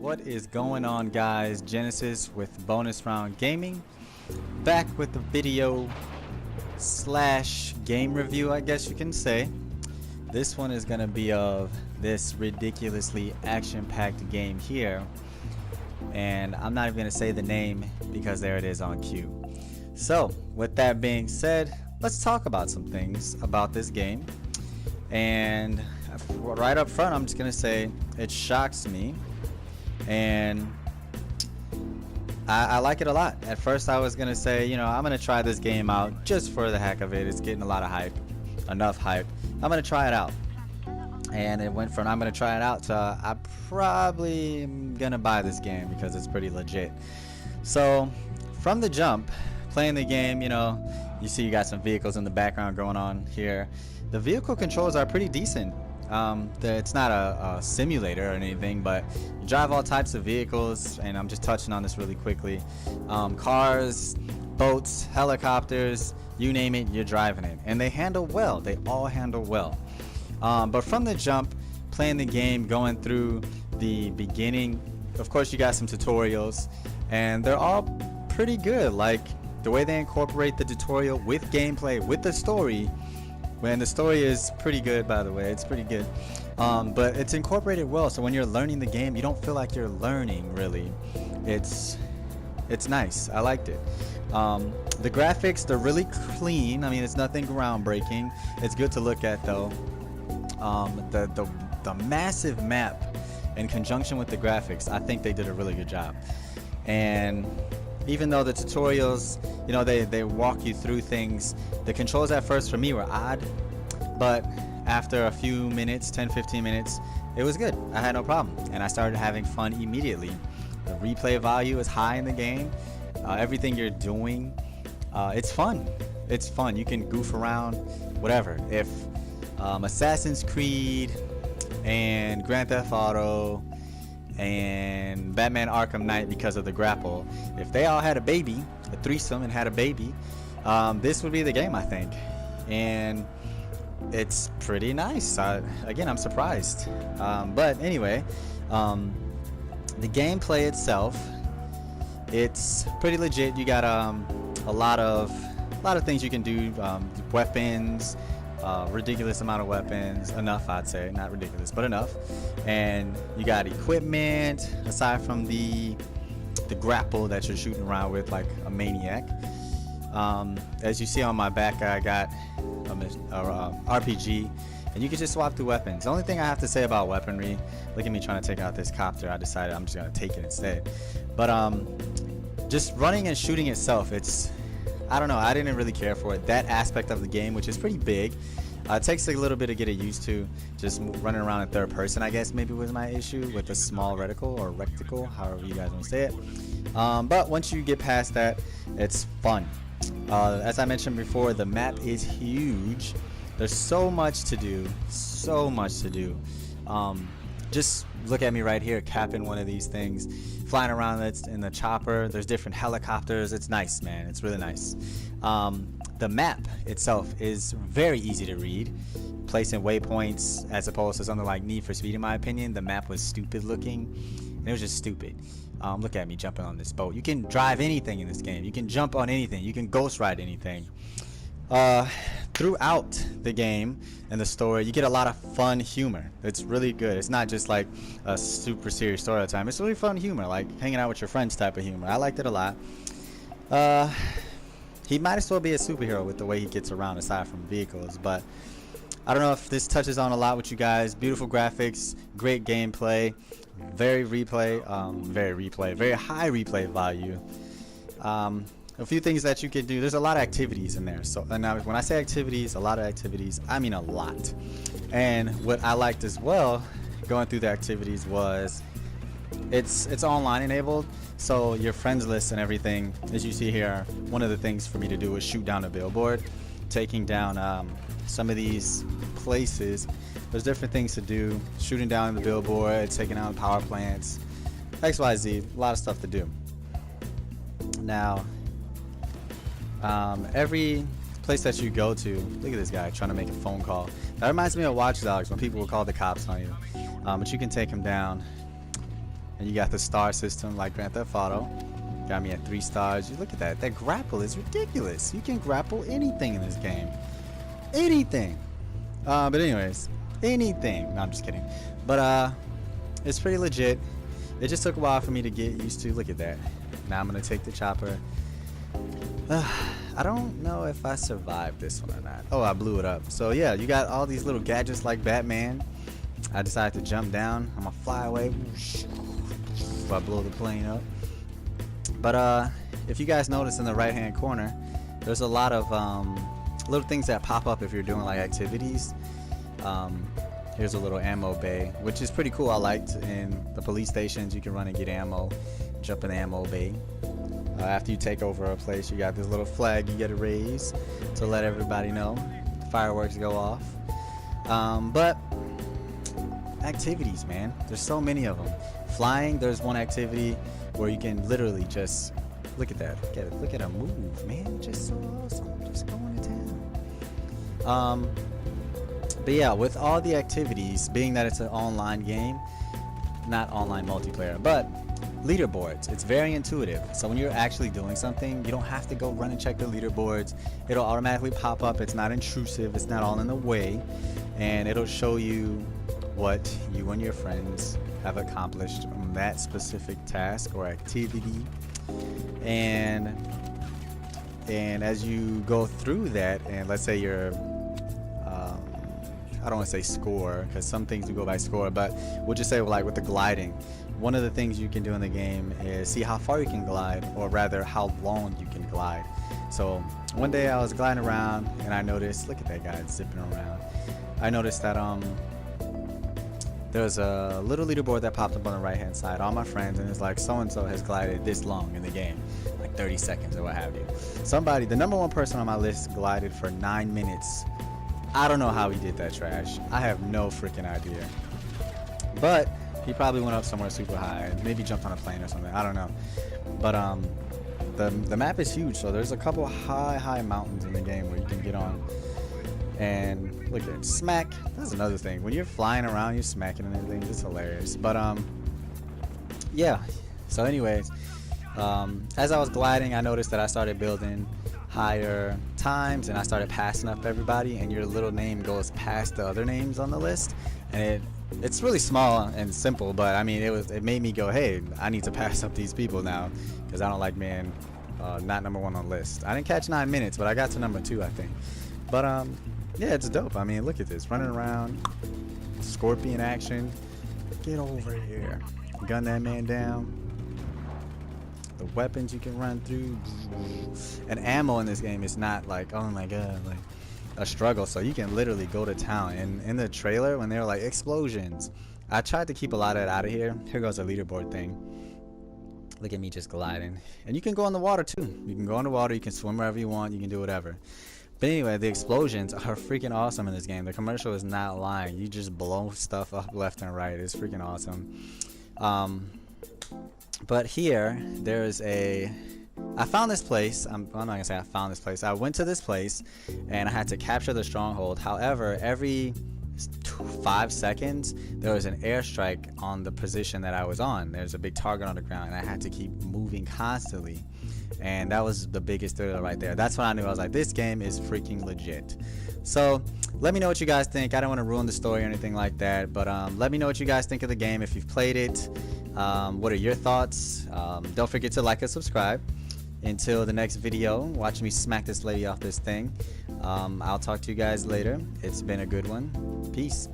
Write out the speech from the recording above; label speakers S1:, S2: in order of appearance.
S1: What is going on, guys? Genesis with Bonus Round Gaming, back with the video slash game review, I guess you can say. This one is gonna be of this ridiculously action-packed game here, and I'm not even gonna say the name because there it is on cue. So with that being said, let's talk about some things about this game. And right up front, I'm just gonna say it shocks me, and I like it a lot. At first I was gonna say, you know, I'm gonna try this game out just for the heck of it. It's getting a lot of hype, enough hype. I'm gonna try it out, and it went from I'm gonna try it out to I probably am gonna buy this game because it's pretty legit. So from the jump, playing the game, you know, you see you got some vehicles in the background going on here. The vehicle controls are pretty decent. It's not a simulator or anything, but you drive all types of vehicles, and I'm just touching on this really quickly. Cars, boats, helicopters, you name it, you're driving it. And they handle well. They all handle well. But from the jump, playing the game, going through the beginning, of course you got some tutorials, and they're all pretty good. Like the way they incorporate the tutorial with gameplay, with the story. And the story is pretty good, by the way. It's pretty good, but it's incorporated well. So when you're learning the game, you don't feel like you're learning really. It's nice. I liked it. The graphics, they're really clean. I mean, it's nothing groundbreaking. It's good to look at though. The massive map in conjunction with the graphics, I think they did a really good job. And even though the tutorials, you know, they walk you through things, the controls at first for me were odd, but after a few minutes, 10-15 minutes, it was good. I had no problem, and I started having fun immediately. The replay value is high in the game. Everything you're doing, it's fun. It's fun. You can goof around, whatever. If Assassin's Creed and Grand Theft Auto and Batman Arkham Knight, because of the grapple, if they all had a baby, a threesome, and had a baby, this would be the game, I think. And it's pretty nice. Again, I'm surprised, but anyway, the gameplay itself, it's pretty legit. You got a lot of things you can do, weapons, ridiculous amount of weapons, enough, I'd say, not ridiculous, but enough. And you got equipment aside from the grapple that you're shooting around with like a maniac. As you see on my back, I got a RPG, and you can just swap through weapons. The only thing I have to say about weaponry, look at me trying to take out this copter, I decided I'm just gonna take it instead. But just running and shooting itself, I don't know, I didn't really care for it. That aspect of the game, which is pretty big, it takes a little bit to get it used to. Just running around in third person, I guess, maybe was my issue with the small reticle or recticle, however you guys want to say it. But once you get past that, it's fun. As I mentioned before, the map is huge. There's so much to do, so much to do. Just look at me right here, capping one of these things, flying around in the chopper. There's different helicopters. It's nice, man. It's really nice. The map itself is very easy to read, placing waypoints as opposed to something like Need for Speed. In my opinion, the map was stupid looking, and it was just stupid. Look at me jumping on this boat. You can drive anything in this game. You can jump on anything. You can ghost ride anything. Throughout the game and the story, you get a lot of fun humor. It's really good. It's not just like a super serious story all the time. It's really fun humor, like hanging out with your friends type of humor. I liked it a lot. He might as well be a superhero with the way he gets around aside from vehicles, but I don't know if this touches on a lot with you guys. Beautiful graphics, great gameplay, very high replay value. A few things that you can do. There's a lot of activities in there. So, and now when I say activities, a lot of activities, I mean a lot. And what I liked as well, going through the activities, was it's online enabled. So your friends list and everything, as you see here, one of the things for me to do is shoot down a billboard, taking down some of these places. There's different things to do, shooting down the billboard, taking out power plants, XYZ, a lot of stuff to do. Now, every place that you go to, look at this guy trying to make a phone call. That reminds me of Watch Dogs, when people will call the cops on you. But you can take him down And you got the star system like Grand Theft Auto. Got me at 3 stars. You look at that. That grapple is ridiculous. You can grapple anything in this game. Anything. But anyways, anything. No, I'm just kidding. But it's pretty legit. It just took a while for me to get used to. Look at that. Now I'm gonna take the chopper. I don't know if I survived this one or not. Oh, I blew it up. So yeah, you got all these little gadgets like Batman. I decided to jump down. I'm gonna fly away. I blow the plane up. But if you guys notice in the right hand corner, there's a lot of little things that pop up if you're doing like activities. Here's a little ammo bay, which is pretty cool. I liked in the police stations you can run and get ammo, jump in the ammo bay. After you take over a place, you got this little flag you get to raise to let everybody know fireworks go off. But activities, man, there's so many of them. Flying, there's one activity where you can literally just look at that, look at her move, man, just so awesome, just going to town. But yeah, with all the activities, being that it's an online game, not online multiplayer, but leaderboards, it's very intuitive. So when you're actually doing something, you don't have to go run and check the leaderboards. It'll automatically pop up. It's not intrusive, it's not all in the way, and it'll show you what you and your friends have accomplished on that specific task or activity. And as you go through that, and let's say you're I don't want to say score, because some things do go by score, but we'll just say like with the gliding, one of the things you can do in the game is see how far you can glide, or rather how long you can glide. So one day I was gliding around and I noticed, look at that guy zipping around. I noticed that there's a little leaderboard that popped up on the right hand side, all my friends, and it's like so and so has glided this long in the game, like 30 seconds or what have you. Somebody, the number 1 person on my list, glided for 9 minutes. I don't know how he did that trash. I have no freaking idea. But he probably went up somewhere super high, maybe jumped on a plane or something. I don't know. But the map is huge, so there's a couple high mountains in the game where you can get on. And look at it, smack. That's another thing. When you're flying around, you're smacking and everything. It's hilarious. But yeah. So anyways, as I was gliding, I noticed that I started building higher times, and I started passing up everybody, and your little name goes past the other names on the list, and it's really small and simple, but I mean it made me go, hey, I need to pass up these people now, because I don't like being not number 1 on the list. I didn't catch 9 minutes, but I got to number 2, I think. But yeah, it's dope. I mean, look at this, running around, scorpion action. Get over here, gun that man down. The weapons you can run through, and ammo in this game is not like, oh my god, like a struggle. So you can literally go to town. And in the trailer, when they were like explosions, I tried to keep a lot of it out of here. Here goes a leaderboard thing. Look at me just gliding. And you can go in the water too. You can go in the water, you can swim wherever you want, you can do whatever. But anyway, the explosions are freaking awesome in this game. The commercial is not lying. You just blow stuff up left and right. It's freaking awesome. But here, there's I found this place. I'm not gonna say I found this place. I went to this place and I had to capture the stronghold. However, every 5 seconds there was an airstrike on the position that I was on. There's a big target on the ground and I had to keep moving constantly, and that was the biggest thriller right there. That's when I knew. I was like, this game is freaking legit. So let me know what you guys think. I don't want to ruin the story or anything like that, but let me know what you guys think of the game if you've played it. What are your thoughts? Don't forget to like and subscribe. Until the next video, watch me smack this lady off this thing. I'll talk to you guys later. It's been a good one. Peace.